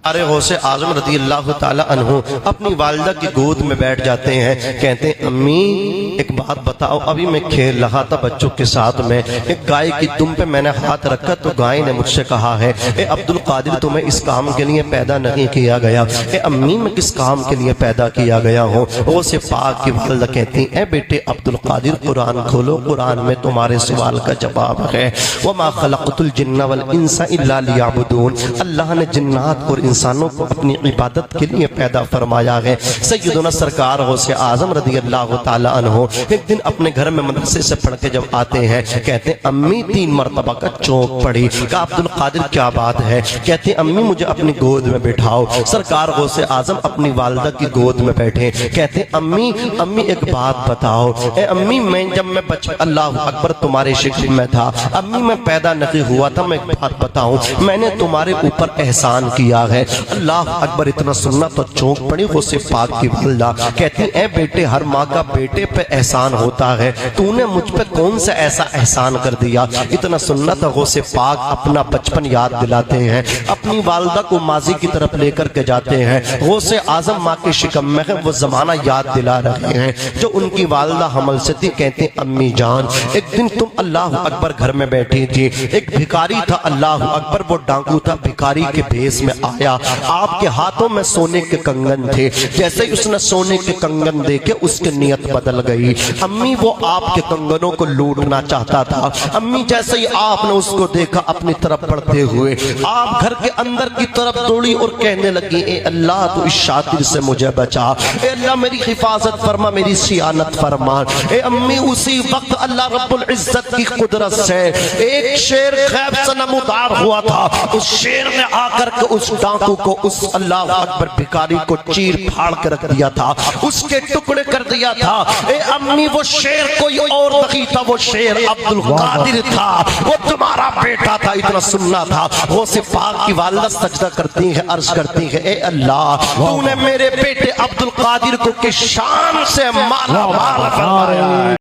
ارے غوث اعظم رضی اللہ تعالی عنہ اپنی والدہ کی گود میں بیٹھ جاتے ہیں، کہتے ہیں امی ایک بات بتاؤ، ابھی میں کھیل رہا تھا بچوں کے ساتھ میں ایک گائے کی دم پہ میں نے ہاتھ رکھا تو گائے نے مجھ سے کہا ہے اے عبد القادر تمہیں اس کام کے لیے پیدا نہیں کیا گیا۔ اے امی میں کس کام کے لیے پیدا کیا گیا ہوں؟ غوث پاک کی والدہ کہتی اے بیٹے عبد القادر قرآن کھولو، قرآن میں تمہارے سوال کا جواب ہے وَمَا خَلَقْتُ الْجِنَّ وَالْإِنسَ إِلَّا لِيَعْبُدُونَ، اللہ نے جنات اور انسانوں کو اپنی عبادت کے لیے پیدا فرمایا ہے۔ سیدنا سرکار غوث اعظم رضی اللہ تعالی عنہ ایک دن اپنے گھر میں مدرسے سے پڑھ کے جب آتے ہیں، کہتے ہیں امی 3 مرتبہ کا چونک پڑی۔ کہا عبد القادر کیا بات ہے؟ کہتے ہیں امی مجھے اپنی گود میں بٹھاؤ۔ سرکار غوث اعظم اپنی والدہ کی گود میں بیٹھے، کہتے ہیں امی ایک بات بتاؤ۔ اے امی میں جب میں بچپن اللہ اکبر تمہارے شکل میں تھا، امی میں پیدا نہیں ہوا تھا، میں ایک بات بتاؤں، میں نے تمہارے اوپر احسان کیا ہے۔ اللہ اکبر اتنا سننا تو چونک پڑی غوث پاک کی والدہ، کہتی اے بیٹے ہر ماں کا بیٹے پہ احسان ہوتا ہے، تو نے مجھ پہ کون سا ایسا احسان کر دیا؟ اتنا سننا تھا غوث پاک اپنا بچپن یاد دلاتے ہیں، اپنی والدہ کو ماضی کی طرف لے کر کے جاتے ہیں۔ غوث اعظم ماں کے شکم میں ہے، وہ زمانہ یاد دلا رہے ہیں جو ان کی والدہ حمل سے تھی۔ کہتے ہیں امی جان ایک دن تم اللہ اکبر گھر میں بیٹھی تھی، ایک بھکاری تھا اللہ اکبر، وہ ڈاکو تھا، بھکاری کے بھیس میں آیا، آپ کے ہاتھوں میں سونے کے کنگن تھے، جیسے ہی اس نے سونے کے کنگن دیکھے اس کی نیت بدل گئی۔ امی وہ آپ کے کنگنوں کو لوٹنا چاہتا تھا، امی جیسے ہی آپ نے اس کو دیکھا اپنی طرف بڑھتے ہوئے آپ گھر کے اندر کی طرف دوڑی اور کہنے لگی اے اللہ تو اس شاطر سے مجھے بچا، اے اللہ میری حفاظت فرما، میری سیانت فرما۔ اے امی اسی وقت اللہ رب العزت کی قدرت سے ایک شیر غیب سے نمودار ہوا تھا، اس شیر نے آ کر کے اس ڈاکو کو، اس اللہ اکبر بھکاری کو چیر پھاڑ کے رکھ دیا تھا، اس کے ٹکڑے کر دیا تھا۔ اے امی وہ شیر کوئی اور نہیں تھا، وہ شیر عبد القادر تھا، وہ تمہارا بیٹا تھا۔ اتنا سننا تھا غوث پاک کی والدہ سجدہ کرتی ہے، عرض کرتی ہے اے اللہ تو نے میرے بیٹے عبد القادر کو کس شان سے مالا مال فرمایا۔